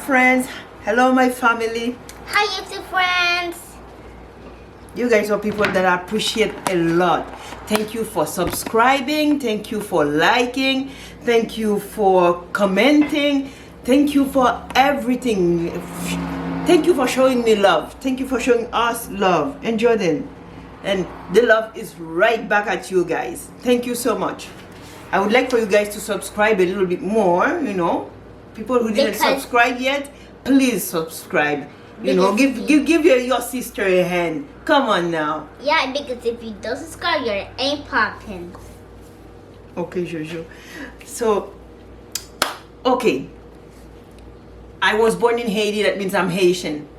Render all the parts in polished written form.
friends. Hello my family. Hi YouTube friends. You guys are people that I appreciate a lot. Thank you for subscribing. Thank you for liking. Thank you for commenting. Thank you for everything. Thank you for showing me love. Thank you for showing us love. And Jordan. And the love is right back at you guys. Thank you so much. I would like for you guys to subscribe a little bit more, you know. People who didn't subscribe yet, please subscribe. You know, give your sister a hand. Come on now. Yeah, because if you don't subscribe, you ain't popping. Okay, Jojo. So, okay. I was born in Haiti, that means I'm Haitian.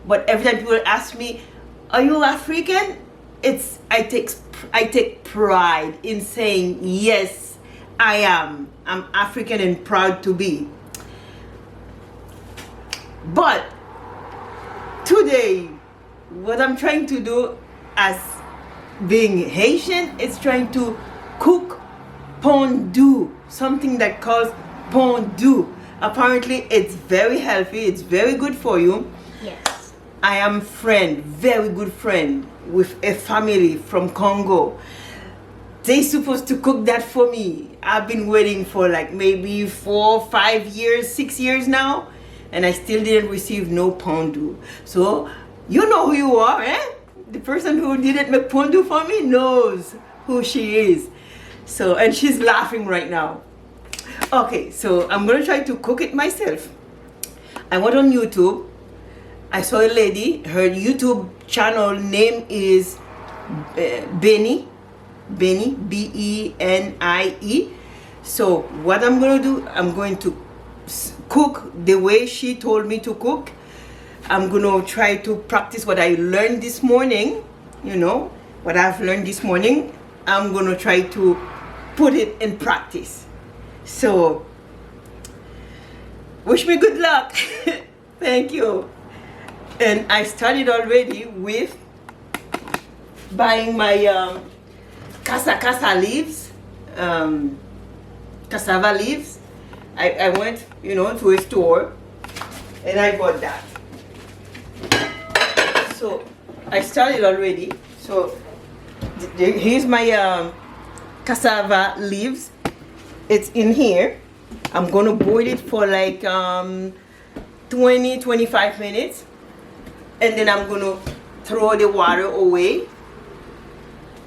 But every time people ask me, are you African? I take pride in saying, yes, I am. I'm African and proud to be. But today, what I'm trying to do as being Haitian is trying to cook pondu, something that calls pondu. Apparently, it's very healthy. It's very good for you. Yes. I am very good friend with a family from Congo. They supposed to cook that for me. I've been waiting for like maybe 4, 5 years, 6 years now. And I still didn't receive no pondu. So, you know who you are, eh? The person who didn't make pondu for me knows who she is. So, and she's laughing right now. Okay, so I'm gonna try to cook it myself. I went on YouTube. I saw a lady, her YouTube channel name is Benie, B-E-N-I-E. So, what I'm gonna do, I'm going to cook the way she told me to cook. I'm gonna try to practice what I learned this morning. You know what I've learned this morning, I'm gonna try to put it in practice. So wish me good luck. Thank you. And I started already with buying my cassava leaves, cassava leaves. I went, you know, to a store and I bought that. So I started already. So here's my cassava leaves. It's in here. I'm gonna boil it for like 20-25 minutes, and then I'm gonna throw the water away,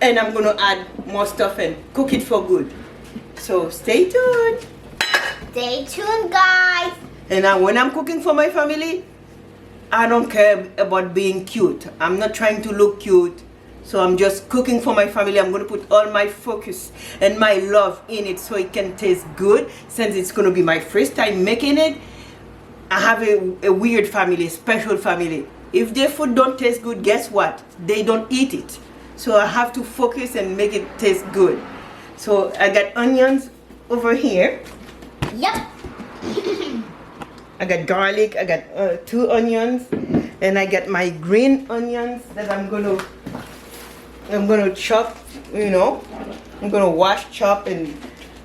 and I'm gonna add more stuff and cook it for good. So stay tuned. Stay tuned, guys. And when I'm cooking for my family, I don't care about being cute. I'm not trying to look cute. So I'm just cooking for my family. I'm going to put all my focus and my love in it so it can taste good. Since it's going to be my first time making it, I have a weird family, a special family. If their food don't taste good, guess what? They don't eat it. So I have to focus and make it taste good. So I got onions over here. Yep. I got garlic. I got 2 onions. And I got my green onions that I'm gonna chop, you know. I'm gonna wash, chop, and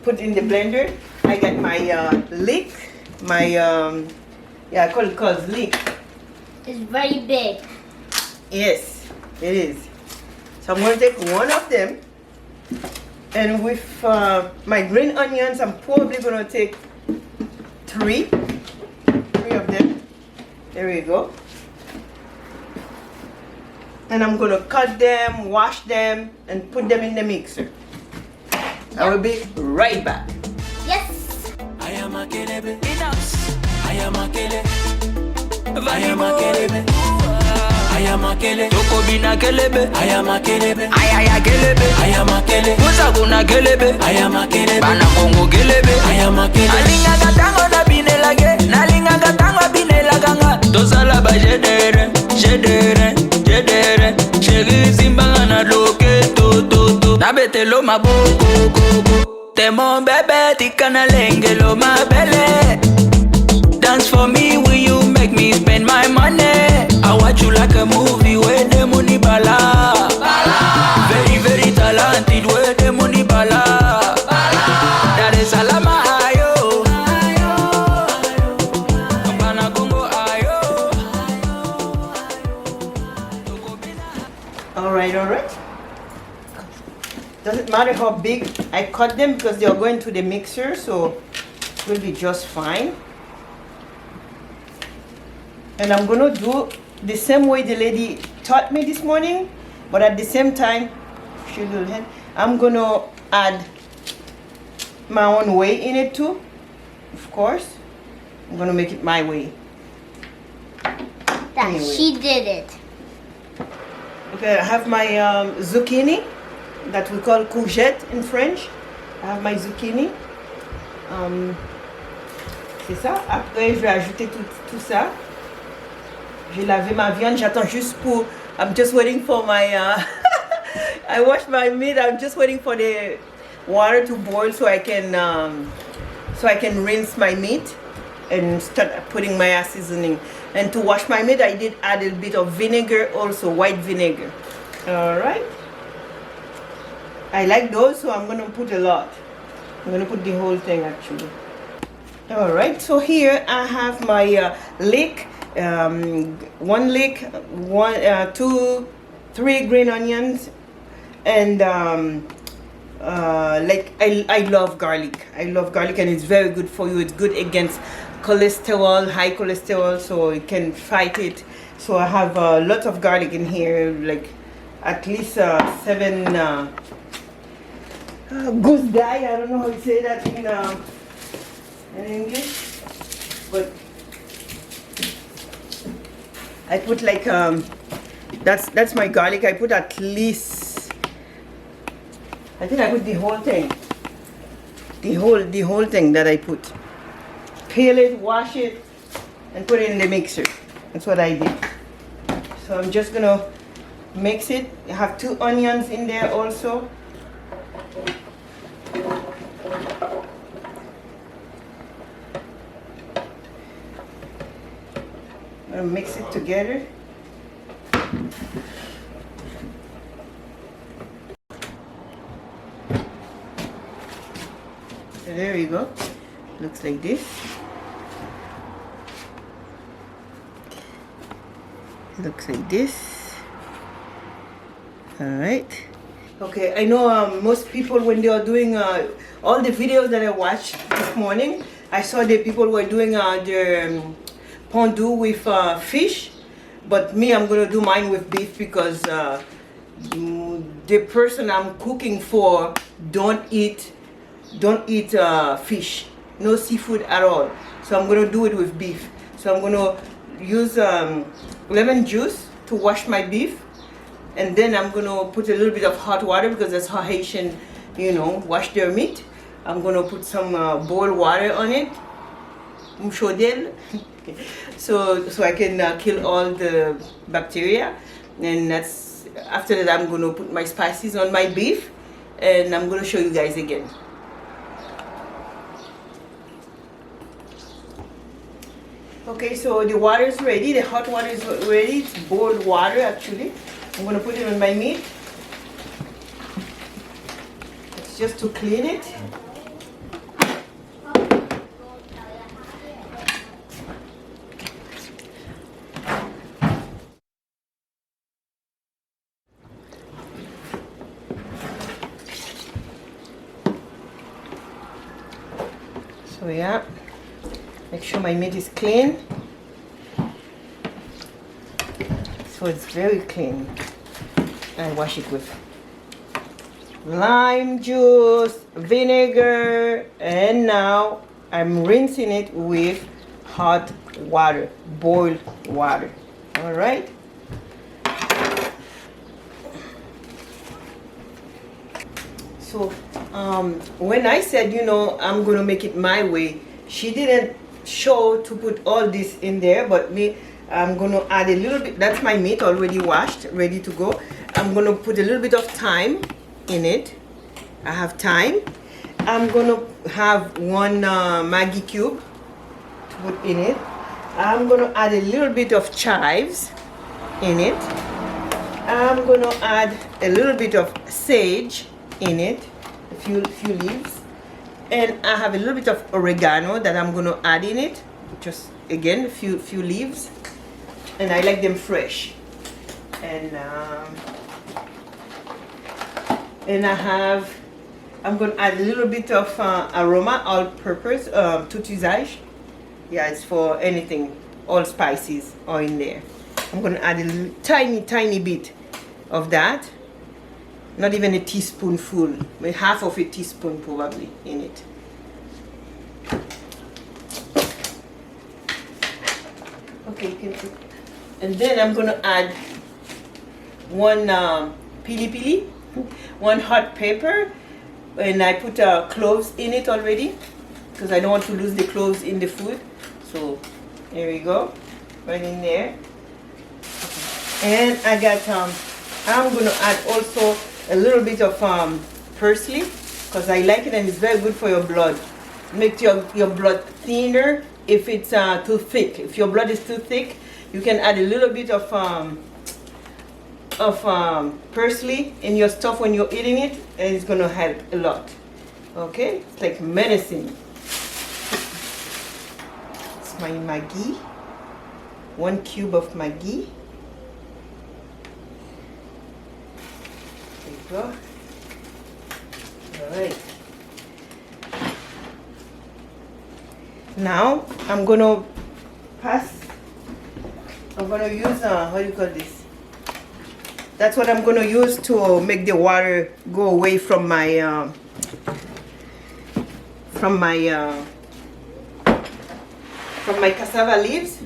put in the blender. I got my leek, my I call it leek. It's very big. Yes, it is. So I'm gonna take one of them, and with my green onions, I'm probably gonna take 3 of them. There we go. And I'm gonna cut them, wash them, and put them in the mixer. I will be right back. Yes. I am a Kelebe. I am a Kelebe. I am a Kelebe. I am a Kelebe. Toko bina Kelebe. I am a Kelebe. I Kelebe. I am a Kelebe. Musa kuna Kelebe. I am a Kelebe. Bana Kongo Kelebe. I am a Kelebe. Alinga gatango na bine lage. Nalinga gatango bine laganga. Tosala ba jedere, jedere. Chérie Zimbanga na loke to na betelo maboko go. T'es mon bébé, tikana lenge lo ma belle. Dance for me, will you make me spend my money? I watch you like a movie where the money bala. Very, very talented where the money bala. Dar es Salaam ayo. Bana go All right. Doesn't matter how big I cut them because they are going to the mixer, so it will be just fine. And I'm gonna do the same way the lady taught me this morning, but at the same time, I'm gonna add my own way in it too. Of course, I'm gonna make it my way. She did it. Okay, I have my zucchini that we call courgette in French. I have my zucchini. C'est ça. Après, je vais ajouter tout ça. J'ai lavé ma viande. J'attends juste pour. I'm just waiting for my. I washed my meat. I'm just waiting for the water to boil so I can rinse my meat and start putting my seasoning. And to wash my meat, I did add a bit of vinegar, also white vinegar. All right. I like those, so I'm gonna put a lot. I'm gonna put the whole thing actually. All right. So here I have my leek. One leek, two, three green onions, and like I love garlic. I love garlic, and it's very good for you. It's good against cholesterol, high cholesterol, so it can fight it. So I have lots of garlic in here, like at least 7 goose die. I don't know how you say that in English, but I put like that's my garlic. I put at least, I think I put the whole thing. The whole thing that I put. Peel it, wash it, and put it in the mixer. That's what I did. So I'm just gonna mix it. I have 2 onions in there also. I'm gonna mix it together. So there you go. Looks like this. Looks like this. All right. Okay, I know most people, when they are doing all the videos that I watched this morning, I saw the people were doing their pondu with fish, but me, I'm gonna do mine with beef because the person I'm cooking for don't eat fish, no seafood at all. So I'm gonna do it with beef. So I'm gonna use lemon juice to wash my beef, and then I'm gonna put a little bit of hot water because that's how Haitian, wash their meat. I'm gonna put some boiled water on it, so I can kill all the bacteria. And that's after that I'm gonna put my spices on my beef, and I'm gonna show you guys again. Okay, so the water is ready. The hot water is ready. It's boiled water actually. I'm gonna put it on my meat. It's just to clean it. So yeah, make sure my meat is clean. So it's very clean. I wash it with lime juice, vinegar, and now I'm rinsing it with hot water, boiled water. All right. So when I said, I'm gonna make it my way, she didn't show to put all this in there, but me, I'm gonna add a little bit. That's my meat already washed, ready to go. I'm gonna put a little bit of thyme in it. I have thyme. I'm gonna have 1 Maggi cube to put in it. I'm gonna add a little bit of chives in it. I'm gonna add a little bit of sage in it, a few leaves, and I have a little bit of oregano that I'm gonna add in it. Just again, a few leaves, and I like them fresh. And And I'm going to add a little bit of aroma, all-purpose, tout usage. Yeah, it's for anything, all spices are in there. I'm going to add a little, tiny bit of that. Not even a teaspoonful, half of a teaspoon probably in it. Okay, you can put, and then I'm going to add one pili, one hot pepper, and I put cloves in it already because I don't want to lose the cloves in the food. So there we go, right in there. And I got I'm going to add also a little bit of parsley because I like it and it's very good for your blood. Make your blood thinner if it's too thick. If your blood is too thick, you can add a little bit of parsley in your stuff when you're eating it, and it's going to help a lot. Okay, it's like medicine. It's my Maggi, 1 cube of Maggi. There you go. All right. Now I'm gonna use how do you call this? That's what I'm gonna use to make the water go away from my cassava leaves.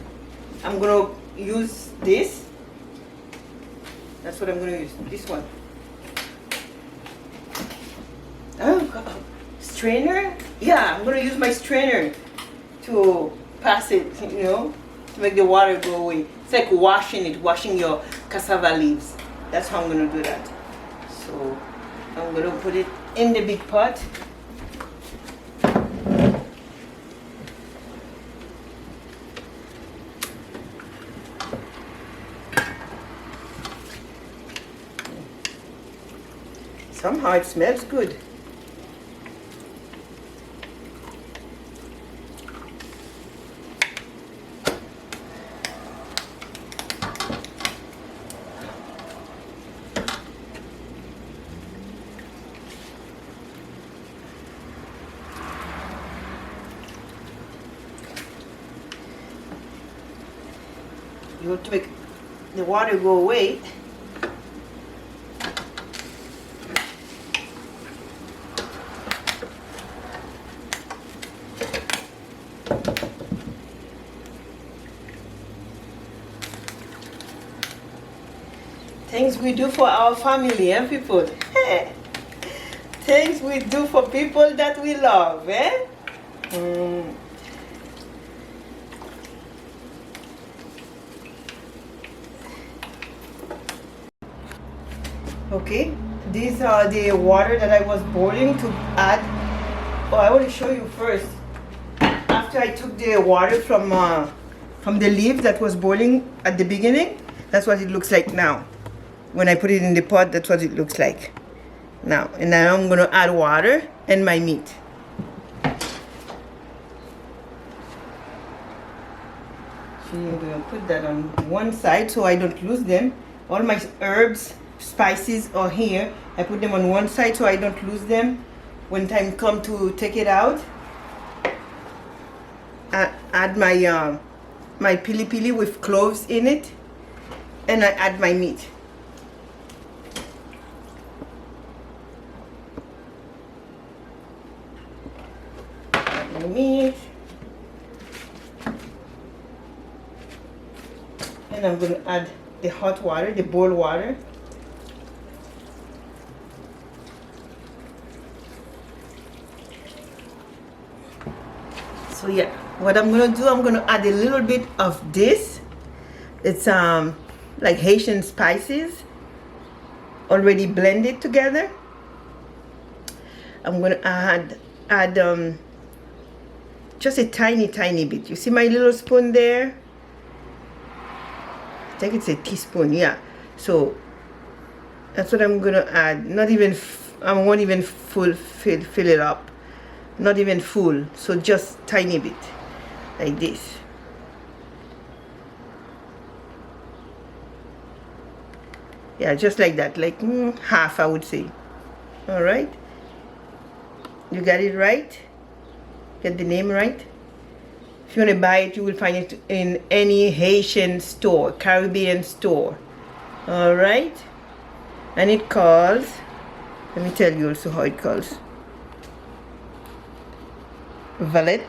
I'm gonna use this. That's what I'm gonna use. This one. Oh God. Strainer? Yeah, I'm gonna use my strainer to pass it, you know, to make the water go away. It's like washing your cassava leaves. That's how I'm gonna do that. So I'm gonna put it in the big pot. Somehow it smells good. You want to make the water go away. Things we do for our family, eh, people? Things we do for people that we love, eh? Okay, these are the water that I was boiling to add. Oh, I want to show you first. After I took the water from the leaf that was boiling at the beginning, that's what it looks like now. When I put it in the pot, that's what it looks like now. And now I'm going to add water and my meat. So I'm going to put that on one side so I don't lose them. All my herbs, spices are here. I put them on one side so I don't lose them when time comes to take it out. I add my pili with cloves in it, and I add my meat. Meat, and I'm going to add the hot water, the boiled water. So yeah, what I'm going to do, I'm going to add a little bit of this. It's like Haitian spices already blended together. I'm going to add just a tiny bit. You see my little spoon there? I think it's a teaspoon, yeah. So that's what I'm gonna add. Not even, I won't even fill it up. Not even full. So just tiny bit, like this. Yeah, just like that, like half, I would say. All right, you got it right. Get the name right. If you want to buy it, you will find it in any Haitian store, Caribbean store. All right, and it calls, let me tell you also how it calls. Valet.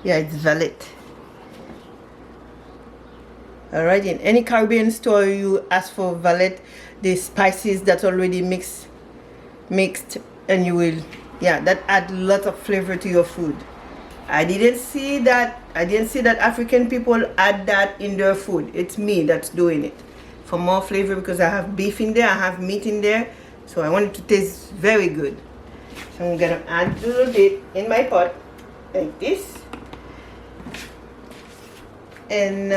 Yeah, it's valet. All right, in any Caribbean store, you ask for valet, the spices that's already mixed, and you will, yeah, that add a lot of flavor to your food. I didn't see that African people add that in their food. It's me that's doing it for more flavor, because I have beef in there, I have meat in there, so I want it to taste very good. So I'm gonna add a little bit in my pot like this. And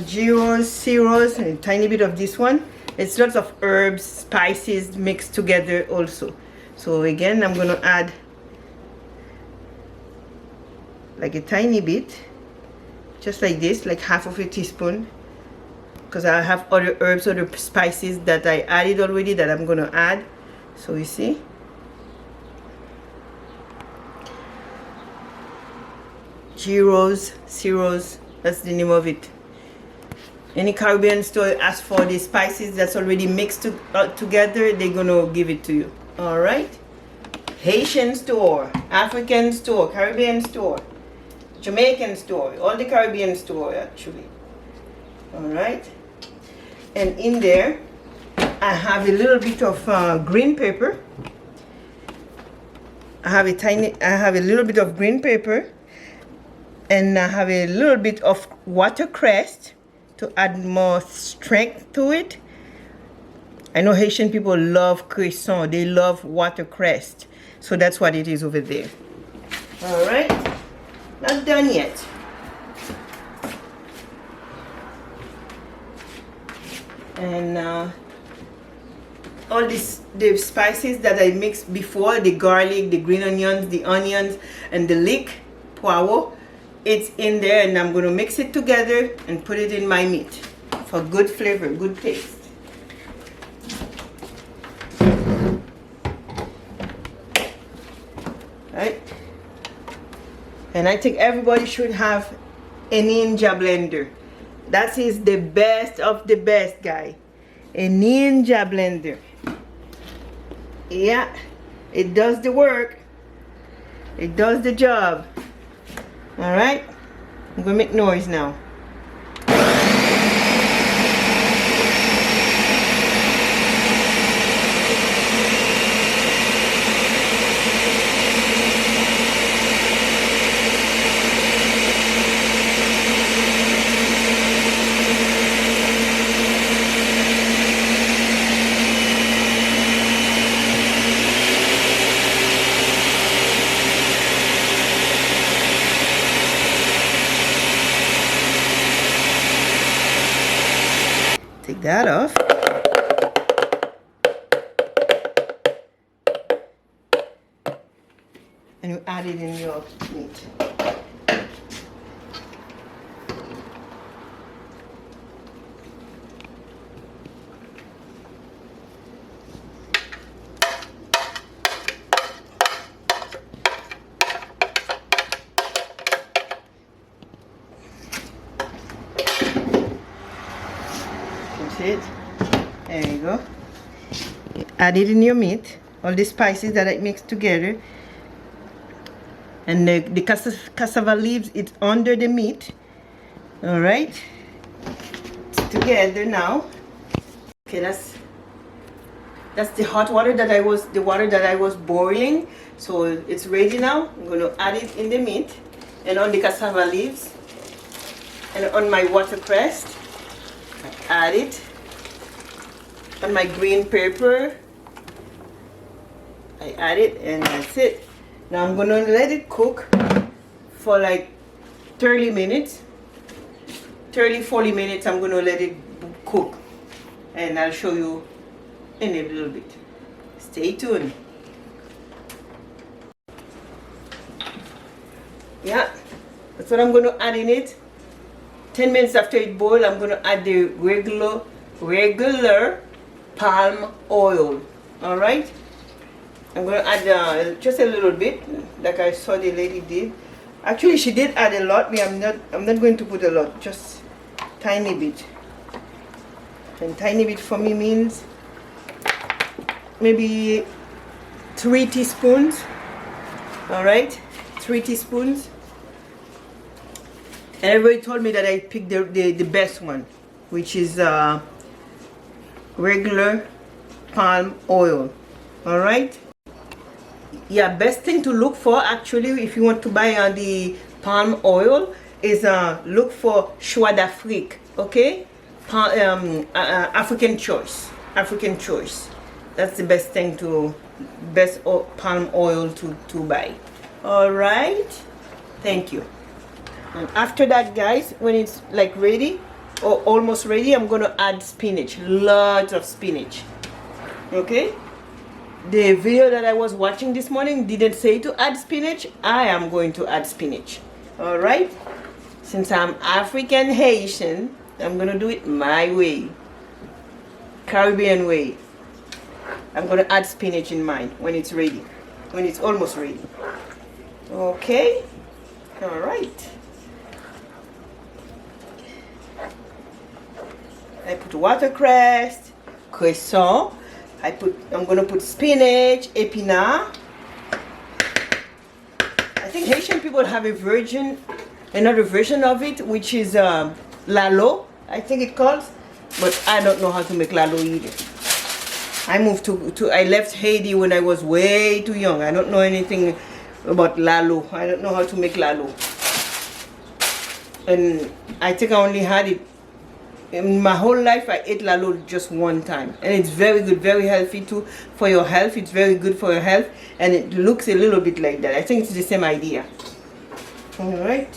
gyros, cereals, and a tiny bit of this one. It's lots of herbs, spices mixed together also. So again, I'm gonna add like a tiny bit, just like this, like half of a teaspoon, because I have other herbs, other spices that I added already that I'm gonna add. So you see, gyros, cereals, that's the name of it. Any Caribbean store asks for the spices that's already mixed together, they're gonna give it to you. All right, Haitian store, African store, Caribbean store, Jamaican store, all the Caribbean store actually. All right, and in there I have a little bit of green pepper. I have a little bit of green pepper, and I have a little bit of watercress to add more strength to it. I know Haitian people love croissant, they love watercress, so that's what it is over there. All right, not done yet. And all the spices that I mixed before, the garlic, the green onions, the onions, and the leek, poivre, it's in there, and I'm going to mix it together and put it in my meat for good flavor, good taste. Right? And I think everybody should have a ninja blender. That is the best of the best, guy. A ninja blender. Yeah, it does the work. It does the job. All right, I'm gonna make noise now. Take that off. And you add it in your meat. It. There you go. Add it in your meat, all the spices that I mixed together, and the cassava leaves, it's under the meat. All right, it's together now. Okay, that's the hot water that I was boiling, so it's ready now. I'm going to add it in the meat and on the cassava leaves and on my watercress. I add it on my green pepper. I add it, and that's it. Now I'm gonna let it cook for like 30 minutes. 30-40 minutes I'm gonna let it cook, and I'll show you in a little bit. Stay tuned. Yeah, that's what I'm gonna add in it. 10 minutes after it boils, I'm going to add the regular palm oil. All right, I'm going to add just a little bit, like I saw the lady did. Actually, she did add a lot. I'm not going to put a lot, just tiny bit. And tiny bit for me means maybe 3 teaspoons. All right, 3 teaspoons. And everybody told me that I picked the best one, which is regular palm oil. All right. Yeah, best thing to look for actually if you want to buy the palm oil is look for Choix d'Afrique. Okay, African choice. That's the best thing palm oil to buy. All right, thank you. And after that, guys, when it's like ready or almost ready, I'm gonna add spinach, lots of spinach. Okay, the video that I was watching this morning didn't say to add spinach. I am going to add spinach. All right, since I'm African Haitian, I'm gonna do it my way, Caribbean way. I'm gonna add spinach in mine when it's ready, when it's almost ready. Okay, all right. I put watercress, croissant. I'm gonna put spinach, épinards. I think Haitian people have another version of it, which is lalo, I think it calls, but I don't know how to make lalo either. I left Haiti when I was way too young. I don't know anything about lalo. I don't know how to make lalo. And I think I only had it in my whole life. I ate lalo just one time, and it's very good, very healthy too for your health. It's very good for your health, and it looks a little bit like that. I think it's the same idea. All right,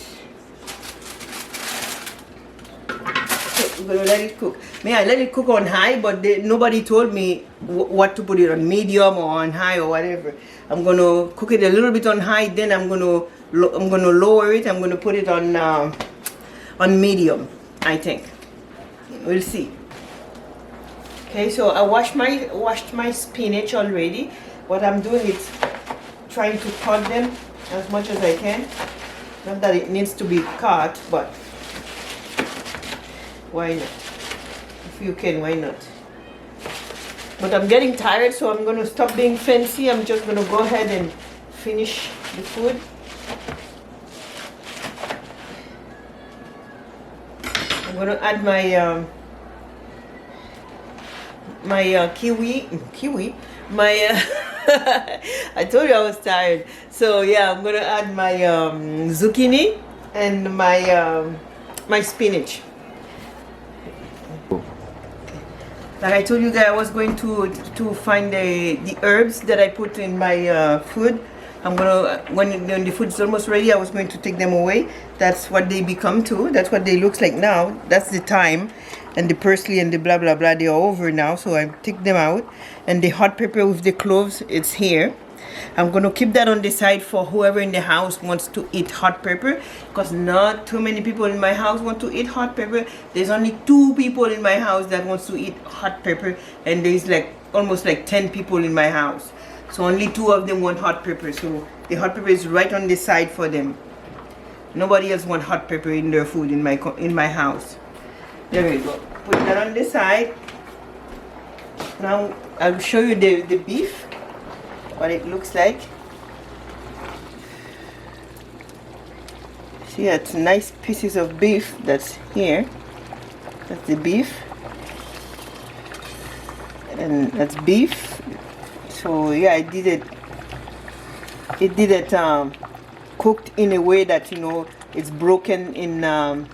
so we're gonna let it cook. I let it cook on high, but nobody told me what to put it on, medium or on high or whatever. I'm gonna cook it a little bit on high, then I'm gonna lower it. I'm gonna put it on medium, I think. We'll see. Okay, so I washed my spinach already. What I'm doing is trying to cut them as much as I can. Not that it needs to be cut, but why not? If you can, why not? But I'm getting tired, so I'm gonna stop being fancy. I'm just gonna go ahead and finish the food. I'm gonna add my kiwi. I told you I was tired. So yeah, I'm gonna add my zucchini and my spinach. Like I told you guys, I was going to find the herbs that I put in my food. I'm gonna, when the food is almost ready, I was going to take them away. That's what they become too. That's what they look like now. That's the thyme and the parsley and the blah blah blah. They are over now, so I take them out. And the hot pepper with the cloves, it's here. I'm gonna keep that on the side for whoever in the house wants to eat hot pepper, because not too many people in my house want to eat hot pepper. There's only 2 people in my house that wants to eat hot pepper, and there's like almost like 10 people in my house. So only 2 of them want hot pepper. So the hot pepper is right on the side for them. Nobody else wants hot pepper in their food in my house. There we go. Put that on the side. Now I'll show you the beef, what it looks like. See, that's nice pieces of beef that's here. That's the beef, and that's beef. So yeah, I did it cooked in a way that, you know, it's broken in the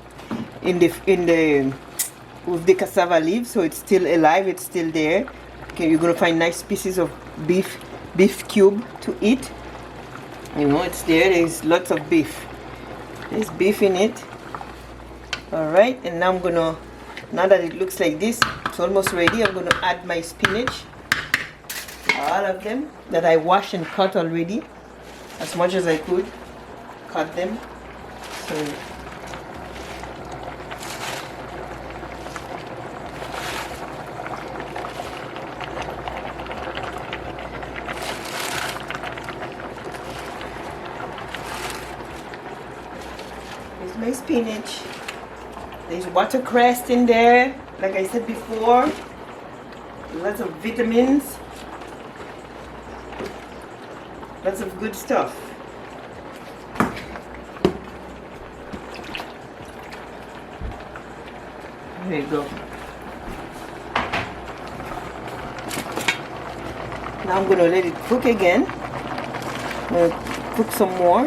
with the cassava leaves, so it's still alive, it's still there. Okay, you're gonna find nice pieces of beef cube to eat. You know, it's there. There's lots of beef. There's beef in it. All right, and now now that it looks like this, it's almost ready. I'm gonna add my spinach. All of them that I washed and cut already, as much as I could cut them. So There's my spinach. There's watercress in there, like I said before. Lots of vitamins. Lots of good stuff. There you go. Now I'm gonna let it cook again. I'm gonna cook some more.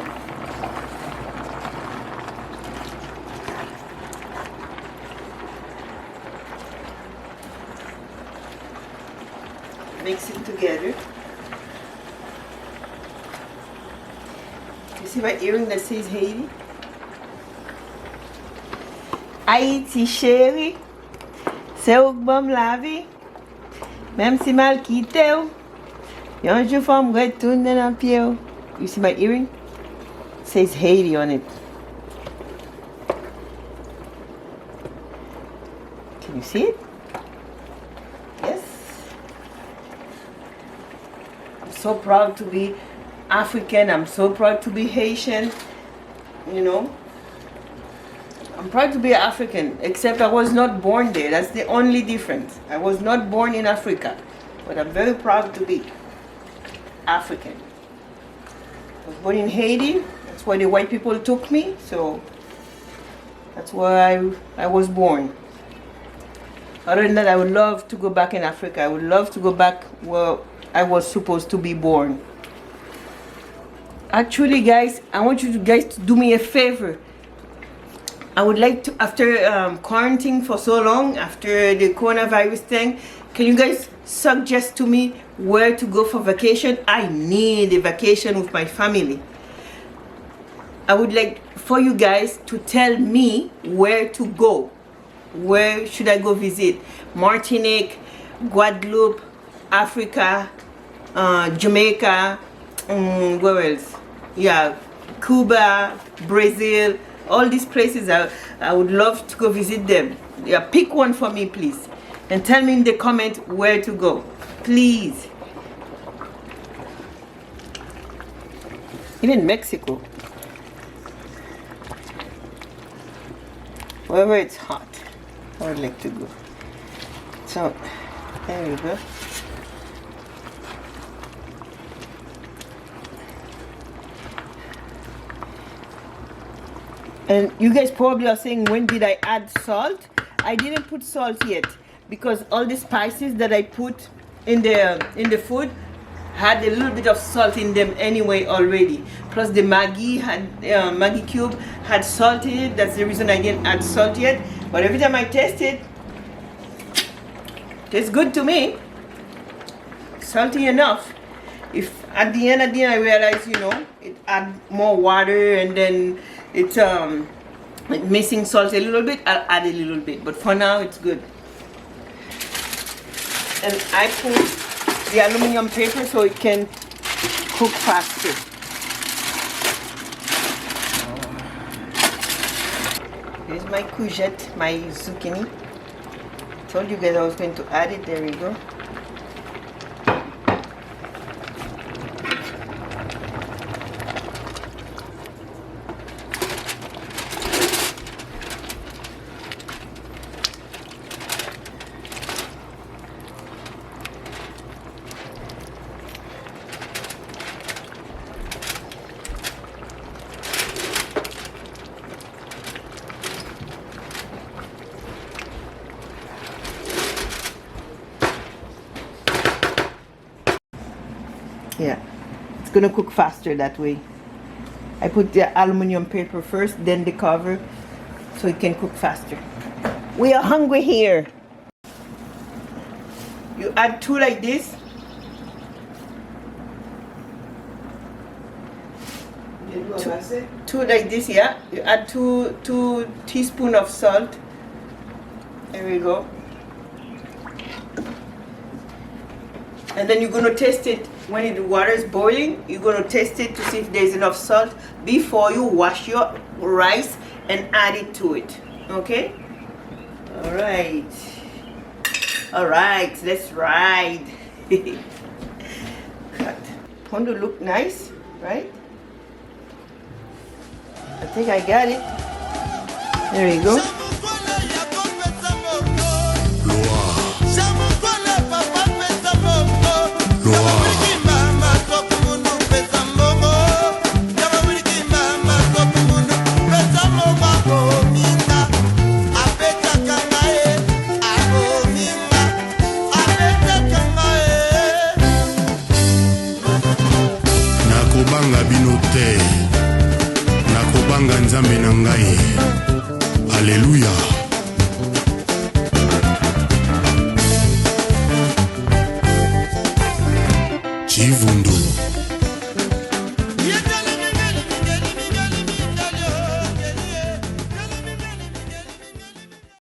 Mix it together. You see my earring that says Haiti? Haïti chéri, c'est où bon la vie, même si mal quitté ou, un jour faut me retourner dans pied ou. You see my earring? It says Haiti on it. Can you see it? Yes. I'm so proud to be African. I'm so proud to be Haitian. You know. I'm proud to be African, except I was not born there. That's the only difference. I was not born in Africa, but I'm very proud to be African. I was born in Haiti. That's where the white people took me, so that's where I was born. Other than that, I would love to go back in Africa. I would love to go back where I was supposed to be born. Actually, guys, I want you guys to do me a favor. I would like to, after quarantining for so long, after the coronavirus thing, can you guys suggest to me where to go for vacation? I need a vacation with my family. I would like for you guys to tell me where to go. Where should I go visit? Martinique, Guadeloupe, Africa, Jamaica, where else? Yeah, Cuba, Brazil. All these places, I would love to go visit them. Yeah, pick one for me, please. And tell me in the comment where to go. Please. Even Mexico. Wherever it's hot, I would like to go. So, there you go. And you guys probably are saying, when did I add salt? I didn't put salt yet because all the spices that I put in the food had a little bit of salt in them anyway already. Plus the Maggi Maggi cube had salt in it. That's the reason I didn't add salt yet. But every time I taste it, it tastes good to me. Salty enough. If at the end I realize, you know, it add more water and then it's missing salt a little bit, I'll add a little bit, but for now it's good. And I put the aluminum paper so it can cook faster. Here's my courgette, my zucchini. Told you guys I was going to add it. There we go. Yeah, it's gonna cook faster that way. I put the aluminum paper first, then the cover, so it can cook faster. We are hungry here. You add 2 like this. Two like this, yeah. You add two teaspoons of salt. There we go. And then you're gonna taste it when the water is boiling. You're gonna taste it to see if there's enough salt before you wash your rice and add it to it. Okay? All right. All right, let's ride. Pondu look nice, right? I think I got it. There you go. Nakobanga bino te, nakobanga nzambe na ngai. Alléluia. Chivundu.